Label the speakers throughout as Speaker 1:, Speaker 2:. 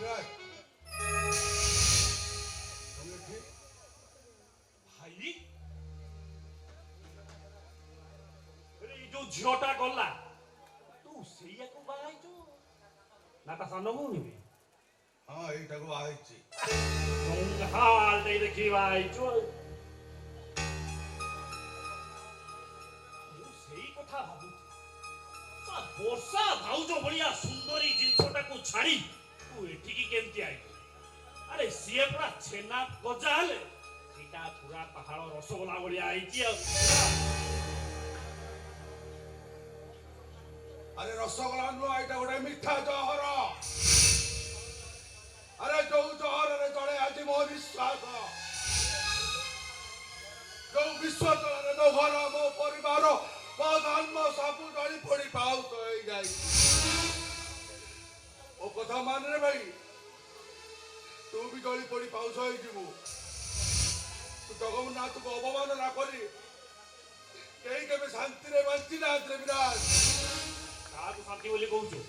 Speaker 1: विराट तुम ठीक
Speaker 2: भाई अरे ये जो झियोटा गला तू सेया को बाहाइचो ना ता सानो भूमि में
Speaker 1: हाँ एटा को आइछि
Speaker 2: हाल दे देखी बाहाइचो ମୁଁ ସେଇ କଥା ଭାବୁଛି ବର୍ଷା ଭାଉଜ ଭଳିଆ ସୁନ୍ଦରୀ ଜିନିଷଟାକୁ ଛାଡ଼ି ତୁ ଏଠିକି କେମିତି ଆଇଲୁ ଆରେ ସିଏ ପୁରା ଛେନା ଗଜା ହେଲେ ଏଇଟା ପୁରା ପାହାଳ ରସଗୋଲା ଭଳିଆ ହେଇଛି ଆଉ
Speaker 1: अरे रसगोला नुआ एटा गोटे मिठा जहर अरे जो जहर रे चले आज मो विश्वास जो विश्वास रे मो घर मो परिवार मो धर्म सब जड़ी पड़ी पाऊ तो ए जाई ओ कथा मान रे भाई तू भी जड़ी पड़ी पाऊ सो जीवु तू जगन्नाथ को अपमान ना करी कहीं के शांति रे बंची ना रे विराज
Speaker 2: କାହାକୁ ଶାନ୍ତି ବୋଲି କହୁଛୁ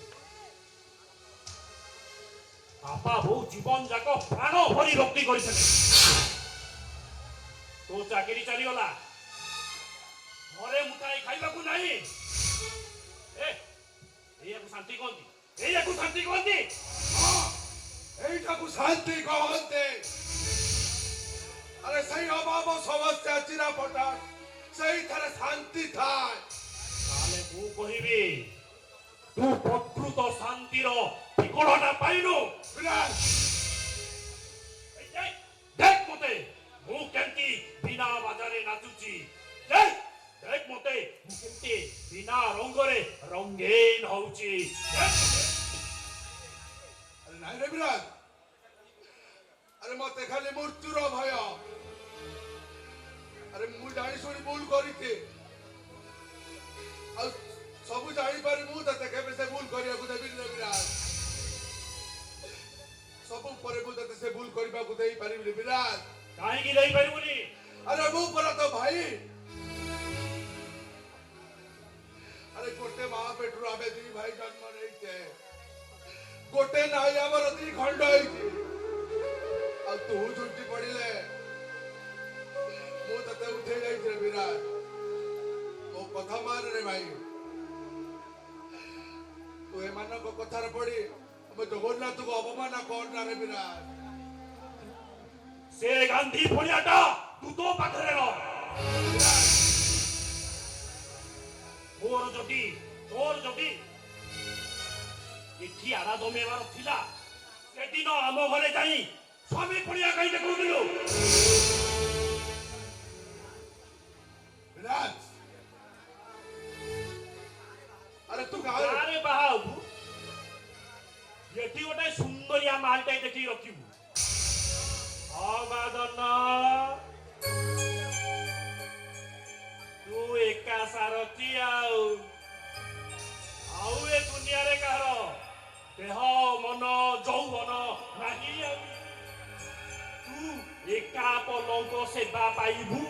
Speaker 2: ବାପା ବୋଉ ଜୀବନ ଯାକ ପ୍ରାଣ ଭରି ଭକ୍ତି କରିଛନ୍ତି ତୋ ଚାକିରି ଚାଲିଗଲା ଘରେ ମୁଠାଏ ଖାଇବାକୁ ନାହିଁ ଏଇଆକୁ ଶାନ୍ତି କହନ୍ତି ଏଇଆକୁ ଶାନ୍ତି କହନ୍ତି
Speaker 1: এইটা কো শান্তি কহতে আরে সেই অভাব সমস্যা চিরা পটা সেই থারে শান্তি থায়
Speaker 2: তাহলে ମୁଁ କହିବି ତୁ ପ୍ରକୃତ ଶାନ୍ତିର ଠିକଣାଟା ପାଇନୁ
Speaker 1: ବିରାଜ
Speaker 2: देख मते ମୁଁ କେମିତି ବିନା ବାଜାରେ ନାଚୁଛି देख मते ମୁଁ କେମିତି ବିନା ରଙ୍ଗରେ ରଙ୍ଗୀନ ହଉଛି
Speaker 1: अरे नहीं रे विराज अरे मते खाली मृत्युर भय अरे मु जानी सुनी भूल करिते आ सब जानी पारी मु तते केबे से भूल करिया को देबी रे विराज सब परे मु तते से भूल करिबा को देई पारी रे विराज
Speaker 2: କାହିଁକି ଦେଇପାରିବୁନି
Speaker 1: अरे मु पर तो भाई अरे गोटे मां पेटरू आबे दी भाई जन्म रहीते गोटे नाई आमर दी खंड होईची आ तू झुंटी पड़िले मु तते उठे जाई रे विराज ओ कथा मान रे भाई तू ए मान को कथा रे पड़ी हम जगन्नाथ को अपमान करना रे विराज
Speaker 2: ସେ ଗାନ୍ଧୀ ଭଳିଆଟା ତୁ ତୋ ପାଖରେ ରହ ତୋର ଯଦି ଏଠି ଆରା ଜମେଇବାର ଥିଲା ସେଦିନ ଆମ ଘରେ ଯାଇ ସ୍ୱାମୀ ପଡ଼ିଆ କାହିଁ ଦେଖୁଥିଲୁ
Speaker 1: विराज अरे तू
Speaker 2: ଗାଁରେ ବାହା ହବୁ ଏଠି ଗୋଟେ ସୁନ୍ଦରିଆ ମାଲଟାଇ ଦେଖିକି ରଖିବୁ ଅବାଦନ ତୁ ଏକା ସାରଥି ଆଉ ଏ ଦୁନିଆରେ କାହାର ଦେହ ମନ ଯୌବନ ନାହିଁ ଆଉ ତୁ ଏକା ପଲଙ୍କ ସେବା ପାଇବୁ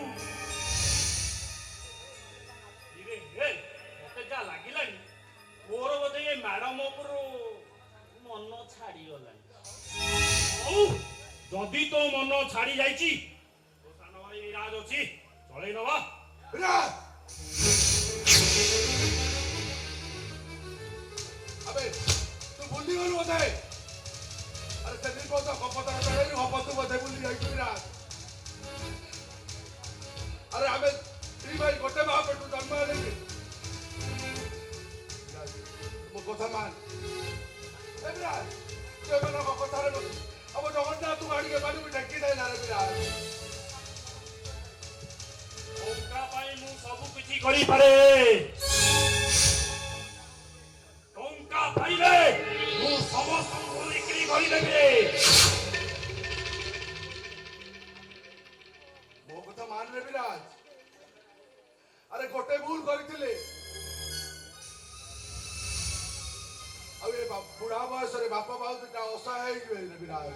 Speaker 2: ମତେ ଯାହା ଲାଗିଲାଣି ମୋର ବୋଧେ ଏ ମ୍ୟାଡମ ଉପରୁ ମନ ଛାଡିଗଲାଣି ହଉ ଯଦି ତୋ ମନ ଛାଡି ଯାଇଛି ତୋ ସାନ ଭାଇ ବିରାଜ ଅଛି ଚଳେଇ ନବା
Speaker 1: विराज अबे तू भूली गलु बोधे अरे सेदिन को तो कपतर चढ़े हब तू बोधे भूली जाई विराज अरे हमें ती भाई गोटे मां पेटू जन्म हेले मो कथा मान ए विराज ते मन को कथा रे अब जगन्नाथ तू गाड़ी के बाड़ी में ढकी दे ना रे विराज
Speaker 2: ଟଙ୍କା ପାଇଁ ମୁଁ ସବୁ କିଛି କରିପାରେ ଟଙ୍କା ପାଇଲେ ମୁଁ ସମସ୍ତଙ୍କୁ ବିକ୍ରି କରିଦେବି
Speaker 1: मो कथा मान रे विराज अरे गोटे भूल करथिले अब ये बुढ़ा बयस रे बापा बाबू ता असहाय रे विराज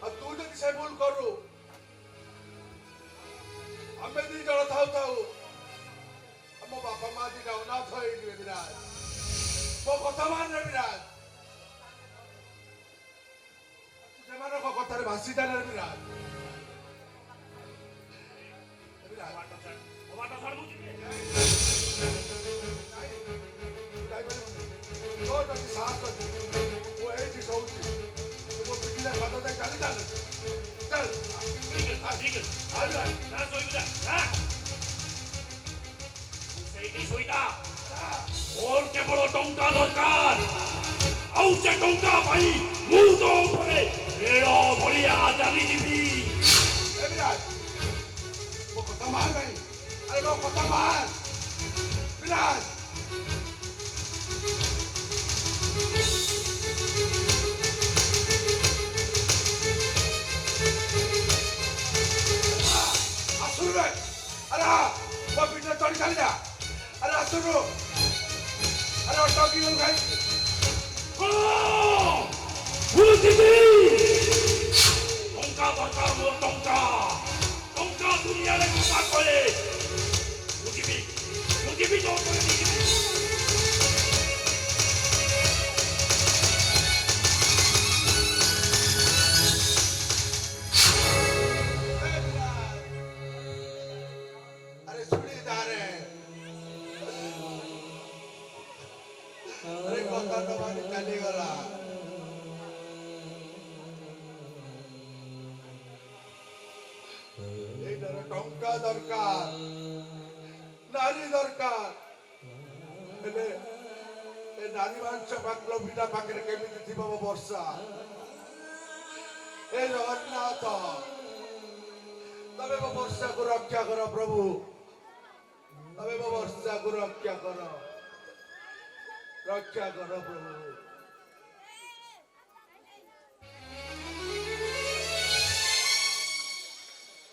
Speaker 1: अब तू जदि से भूल करू हमें दी जड़ थाउ थाउ हम बापा मां दी अनाथ होई रे विराज मो कथा मान रे विराज ଆସିଥାନରେ ବିରାଟ ବିରାଟ
Speaker 2: କବାଟ ଛାଡ ମୁଁ ଯିବି
Speaker 1: ଯାଇପାରିବୁନି ତୋର ଯଦି ସାହସ ଅଛି ମୁଁ ଏଇଠି ଶୋଉଛି ମୋ ପିଠିରେ ହାତ ଦେଇ ଚାଲି ଚାଲ ଚାଲ
Speaker 2: ଠିକ ଅଛି
Speaker 1: ଆଜ୍ଞା
Speaker 2: ନା ଶୋଇବୁ ଯା ସେଇଠି ଶୋଇଥା ମୋର କେବଳ ଟଙ୍କା ଦରକାର ଆଉ ସେ ଟଙ୍କା ପାଇଁ ମୁଁ ତୋ ଉପରେ ରେଳ ଭଳିଆ ଚାଲିଯିବି
Speaker 1: ଏ ବିରାଟ ମୋ କଥା ମାନ ଭାଇ ଆରେ ମୋ କଥା ମାନ ବିରାଟ ଆସୁନୁ ରେ ଆରେ ମୋ ପିଠିରେ ଚଢି ଚାଲି ଯା ଆରେ ଆସୁନୁ ଆରେ ଅଟକି ଗଲୁ ଭାଇ
Speaker 2: ମୁଁ ଯିବି ଟଙ୍କା ଦରକାର ମୋର ଟଙ୍କା ଦୁନିଆରେ କଥା କଲେ ମୁଁ ଯିବି ଯୋଉ ଉପରେ ଯିବି
Speaker 1: अरे सुनी जा रहे अरे कथा तो मानी चली गला ଏଇଟାର ଟଙ୍କା ଦରକାର ନାରୀ ଦରକାର ହେଲେ ଏ ନାରୀ ମାଂସ ପାତ୍ର ଭିଡ଼ା ପାଖରେ କେମିତି ଥିବ ମୋ ବର୍ଷା ଏ ଜଗନ୍ନାଥ ତମେ ମୋ ବର୍ଷାକୁ ରକ୍ଷା କର ପ୍ରଭୁ ତମେ ମୋ ବର୍ଷାକୁ ରକ୍ଷା କର ପ୍ରଭୁ